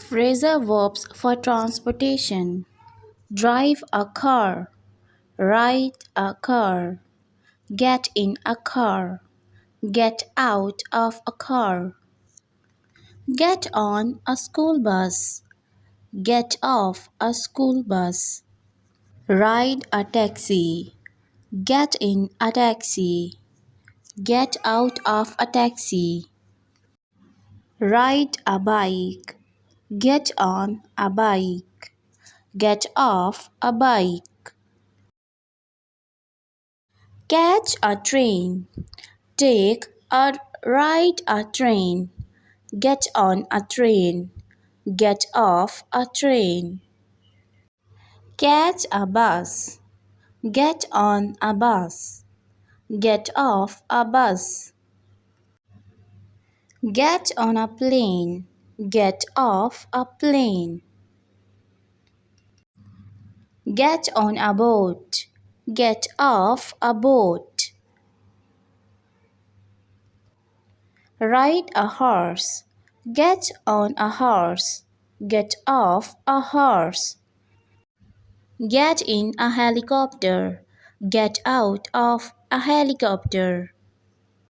Phrasal verbs for transportation. Drive a car. Ride a car. Get in a car. Get out of a car. Get on a school bus. Get off a school bus. Ride a taxi. Get in a taxi. Get out of a taxi. Ride a bike. Get on a bike. Get off a bike. Catch a train. Take a ride a train. Get on a train. Get off a train. Catch a bus. Get on a bus. Get off a bus. Get on a plane. Get off a plane. Get on a boat. Get off a boat. Ride a horse. Get on a horse. Get off a horse. Get in a helicopter. Get out of a helicopter.